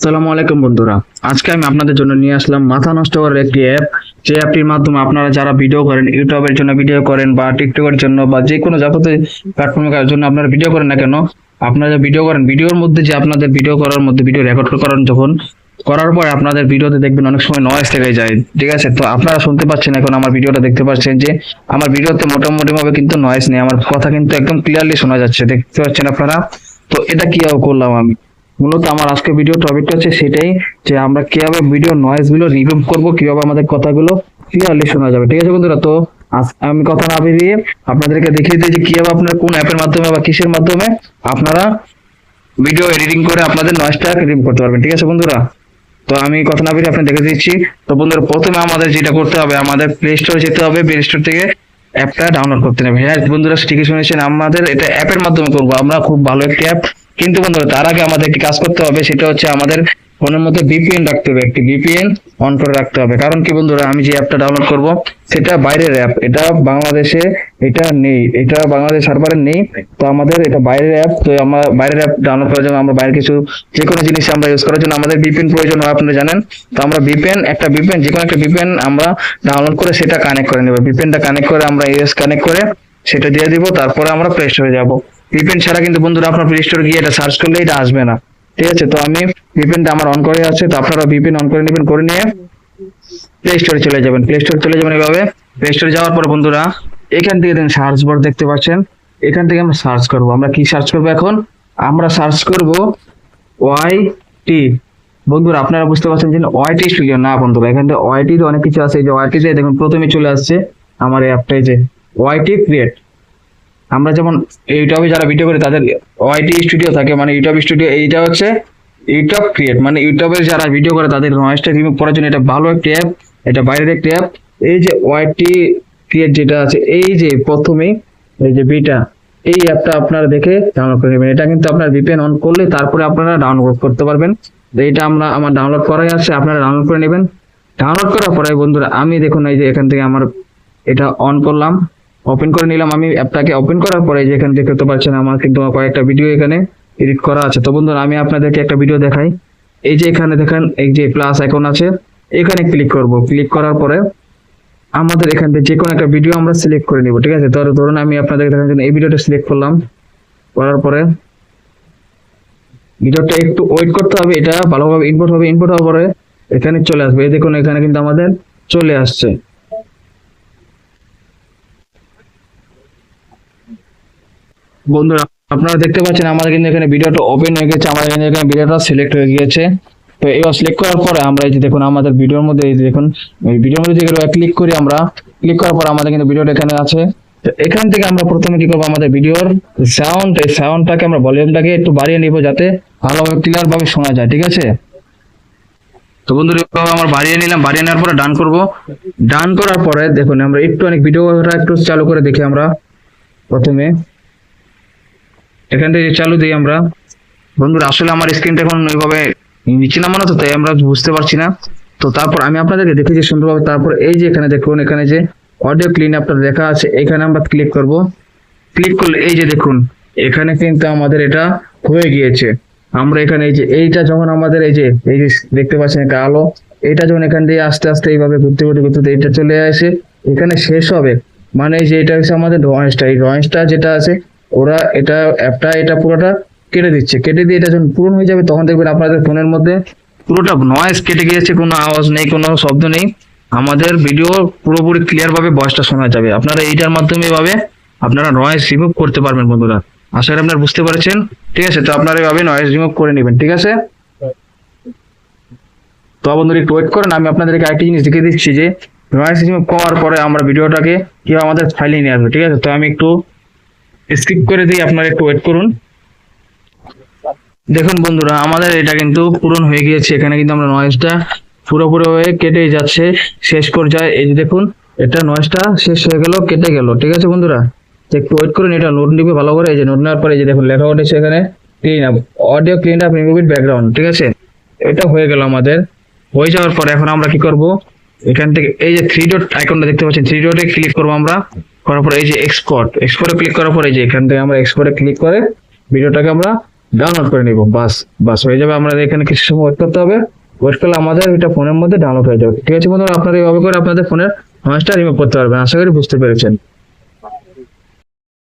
আসসালামু আলাইকুম বন্ধুরা। আজকে আমি আপনাদের জন্য নিয়ে আসলাম মাথা নষ্ট করার একটি অ্যাপ। যে অ্যাপটির মাধ্যমে আপনারা যারা ভিডিও করেন, ইউটিউবের জন্য ভিডিও করেন বা টিকটকের জন্য বা যে কোনো যাবতীয় প্ল্যাটফর্মের জন্য আপনারা ভিডিও করেন না কেন, আপনারা ভিডিও করেন, ভিডিওর মধ্যে যে আপনাদের ভিডিও করার মধ্যে ভিডিও রেকর্ড করেন, যখন করার পরে আপনাদের ভিডিওতে দেখবেন অনেক সময় নয়েজ থেকে যায়। ঠিক আছে, তো আপনারা শুনতে পাচ্ছেন, এখন আমার ভিডিওটা দেখতে পাচ্ছেন যে আমার ভিডিওতে মোটামুটি ভাবে কিন্তু নয়েজ নেই, আমার কথা কিন্তু একদম ক্লিয়ারলি শোনা যাচ্ছে, দেখতে পাচ্ছেন আপনারা। তো এটা কিভাবে করলাম আমি, মূলত আমার আজকে ভিডিও টপিকটা হচ্ছে সেটাই, যে আমরা কিভাবে ভিডিও নয়েজ গুলো রিমুভ করব, কিভাবে আমাদের কথাগুলো ক্লিয়ারলি শোনা যাবে। ঠিক আছে বন্ধুরা, তো আমি কথা না বেরিয়ে আপনাদেরকে দেখিয়ে দিই যে কিভাবে আপনার কোন অ্যাপের মাধ্যমে বা কিসের মাধ্যমে আপনারা ভিডিও এডিটিং করে আপনাদের নয়েজটা রিমুভ করতে পারবেন। ঠিক আছে বন্ধুরা, তো আমি কথা না বেরিয়ে আপনাদের দেখে দিচ্ছি। তো বন্ধুরা, প্রথমে আমাদের যেটা করতে হবে, আমাদের প্লে স্টোরে যেতে হবে, প্লে স্টোর থেকে অ্যাপটা ডাউনলোড করতে হবে। হ্যাঁ বন্ধুরা, ঠিকই শুনেছেন, আমাদের এটা অ্যাপের মাধ্যমে করবো, আমরা খুব ভালো একটি অ্যাপ। কিন্তু বন্ধুরা, তার আগে আমাদের একটি কাজ করতে হবে, সেটা হচ্ছে আমাদের ফোনের মধ্যে ভিপিএন রাখতে হবে, একটি ভিপিএন অন করে রাখতে হবে। কারণ কি বন্ধুরা, আমি যে অ্যাপটা ডাউনলোড করব সেটা বাইরের অ্যাপ, এটা বাংলাদেশে এটা নেই, এটা বাংলাদেশ সার্ভারে নেই। তো আমাদের এটা বাইরের অ্যাপ, তো আমরা বাইরের অ্যাপ ডাউনলোড করার জন্য, আমরা বাইরের কিছু যে কোনো জিনিস আমরা ইউজ করার জন্য আমাদের ভিপিএন প্রয়োজন হয়, আপনি জানেন। তো আমরা ভিপিএন যে কোনো একটা ভিপিএন আমরা ডাউনলোড করে সেটা কানেক্ট করে নেব। ভিপিএনটা কানেক্ট করে আমরা ইউএস কানেক্ট করে সেটা দিয়ে দিব, তারপরে আমরা প্লে স্টোরে যাব। ভিপিএন ছাড়া কিন্তু বন্ধুরা আপনার প্লে স্টোরে গিয়ে এটা সার্চ করলে এটা আসবে না। ঠিক আছে, তো আমি ভিপিএনটা আমার অন করে আছে, তো আপনারা ভিপিএন অন করে নেবেন, করে নিয়ে প্লে স্টোরে চলে যাবেন। প্লে স্টোরে চলে যাবেন এভাবে। প্লে স্টোরে যাওয়ার পরে বন্ধুরা, এখান থেকে দেখেন সার্চ বার দেখতে পাচ্ছেন, এখান থেকে আমরা সার্চ করব। আমরা কি সার্চ করব এখন? আমরা সার্চ করব ওয়াইটি। বন্ধুরা, আপনারা বুঝতে পারছেন যে ওয়াইটি স্টুডিও না বন্ধুরা, এখানে ওয়াইটি অনেক কিছু আছে। এই যে ওয়াইটি তে দেখুন প্রথমে চলে আসছে আমার এই অ্যাপটাই, যে ওয়াইটি ক্রিয়েট। আমরা যেমন ইউটিউবে যারা ভিডিও করে তাদের ওয়াইটি স্টুডিও থাকে, মানে ইউটিউব স্টুডিও। এইটা হচ্ছে ইউটিউব ক্রিয়েট, মানে ইউটিউবের যারা ভিডিও করে তাদের নয়েজটা রিমুভ করার জন্য এটা ভালো একটি অ্যাপ, এটা বাইরের একটি অ্যাপ। এই যে ওয়াইটি ক্রিয়েট যেটা আছে, এই যে প্রথমেই এই যে বিটা, এই অ্যাপটা আপনারা দেখে ডাউনলোড করে নেবেন। এটা কিন্তু আপনার ভিপিএন অন করলে তারপরে আপনারা ডাউনলোড করতে পারবেন। তো এটা আমার ডাউনলোড করাই আছে, আপনারা ডাউনলোড করে নেবেন। ডাউনলোড করার পরে বন্ধুরা, আমি দেখুন এই যে এখান থেকে আমার এটা অন করলাম, ওপেন করে নিলাম। আমি অ্যাপটাকে ওপেন করার পরে যে এখানে দেখতে পাচ্ছেন আমার কিন্তু কয়েকটা ভিডিও এখানে এডিট করা আছে। তো বন্ধুরা, আমি আপনাদেরকে একটা ভিডিও দেখাই। এই যে এখানে দেখেন এই যে প্লাস আইকন আছে, এখানে ক্লিক করব। ক্লিক করার পরে আমাদের এখান থেকে যে কোনো একটা ভিডিও আমরা সিলেক্ট করে নিব। ঠিক আছে, ধরুন আমি আপনাদের দেখানোর জন্য এই ভিডিওটা সিলেক্ট করলাম। করার পরে ভিডিওটা একটু ওয়েট করতে হবে, এটা ভালোভাবে ইনপুট হবে। ইনপুট হওয়ার পরে এখানে চলে আসবে, এই দেখুন এখানে কিন্তু আমাদের চলে আসছে। বন্ধুরা, আপনারা দেখতে পাচ্ছেন আমাদের কিন্তু এখানে ভিডিওটা ওপেন হয়ে গেছে, আমাদের এখানে ভিডিওটা সিলেক্ট হয়ে গিয়েছে। তো এবার সিলেক্ট করার পরে আমরা এই যে দেখুন আমাদের ভিডিওর মধ্যে, এই যে দেখুন এই ভিডিওর মধ্যে যেগুলো ক্লিক করি, আমরা ক্লিক করার পর আমাদের কিন্তু ভিডিওটা এখানে আছে। তো এখান থেকে আমরা প্রথমে কি করবো, আমাদের ভিডিওর সাউন্ড, এই সাউন্ডটাকে আমরা ভলিউমটাকে একটু বাড়িয়ে নিব, যাতে ভালোভাবে ক্লিয়ার ভাবে শোনা যায়। ঠিক আছে, তো বন্ধুরা আমার বাড়িয়ে নিলাম। বাড়িয়ে নেওয়ার পরে ডান করব। ডান করার পরে দেখুন আমরা একটু অনেক ভিডিওটা একটু চালু করে দেখি। আমরা প্রথমে এখান থেকে চালু দিই আমরা। বন্ধুরা, আসলে আমার স্ক্রিনটা এখন ওইভাবে নিচে নামানো, তো তাই আমরা বুঝতে পারছি না। তো তারপর আমি আপনাদেরকে দেখিয়েছি সুন্দরভাবে। তারপর এই যে এখানে দেখুন, এখানে যে অডিও ক্লিন আপটা লেখা আছে, এখানে আমরা ক্লিক করব। ক্লিক করলে এই যে দেখুন এখানে কিন্তু আমাদের এটা হয়ে গিয়েছে। আমরা এখানে এই যে এইটা যখন আমাদের এই যে দেখতে পাচ্ছেন একটা আলো, এটা যখন এখান দিয়ে আস্তে আস্তে এইভাবে ঘুরতে ঘুরতে ঘুরতে এটা চলে আসে এখানে শেষ হবে, মানে এই যে এটা হচ্ছে আমাদের ড্রয়িংসটা। এই ড্রয়িংসটা যেটা আছে, ওরা এটা অ্যাপটা এটা পুরোটা কেটে দিচ্ছে। কেটে দিয়ে এটা যখন পূরণ হয়ে যাবে, তখন দেখবেন আপনাদের ফোনের মধ্যে পুরোটা নয়েজ কেটে গিয়েছে, কোনো আওয়াজ নেই, কোনো শব্দ নেই। আমাদের ভিডিও পুরোপুরি ক্লিয়ার ভাবে ভয়েসটা শোনা যাবে। আপনারা এইটার মাধ্যমে এভাবে আপনারা নয়েজ রিমুভ করতে পারবেন বন্ধুরা। আশা করি আপনারা বুঝতে পারছেন। ঠিক আছে, তো আপনারা এভাবে নয়েজ রিমুভ করে নেবেন। ঠিক আছে, তো বন্ধুরা একটু ওয়েট করেন, আমি আপনাদেরকে আরেকটি জিনিস দেখিয়ে দিচ্ছি যে নয়েজ রিমুভ করার পরে আমরা ভিডিওটাকে কিভাবে আমাদের ফাইলে নিয়ে আসবে। ঠিক আছে, তো আমি একটু স্কিপ করে দিই, আপনারা একটু ওয়েট করুন। দেখুন বন্ধুরা, আমাদের এটা কিন্তু পূরণ হয়ে গিয়েছে। এখানে কিন্তু আমরা নয়েজটা পুরোপুরি হয়ে কেটে যাচ্ছে শেষ পর্যায়ে। এই যে দেখুন এটা নয়েজটা শেষ হয়ে গেল, কেটে গেল। ঠিক আছে বন্ধুরা, একটু ওয়েট করুন, এটা নোট নিবে ভালো করে। এই যে নোট নেওয়ার পরে এই যে দেখুন লেখা উঠেছে এখানে clean up, audio clean up remove background. ঠিক আছে, এটা হয়ে গেল আমাদের। হয়ে যাওয়ার পরে এখন আমরা কি করব, এখান থেকে এই যে থ্রি ডট আইকনটা দেখতে পাচ্ছেন, থ্রি ডটে ক্লিক করবো আমরা। করার পরে এই যে এক্সপোর্টে ক্লিক করার পরে এই যে এখান থেকে আমরা এক্সপোর্টে ক্লিক করে ভিডিওটাকে আমরা ডাউনলোড করে নিব, বাস বাস হয়ে যাবে। আমরা এখানে কিছু সময় ওয়েট করতে হবে, ওয়েট করলে আমাদের এটা ফোনের মধ্যে ডাউনলোড হয়ে যাবে। ঠিক আছে বন্ধুরা, আপনারা এইভাবে করে আপনাদের ফোনের নয়েজটা রিমুভ করতে পারবেন। আশা করি বুঝতে পেরেছেন।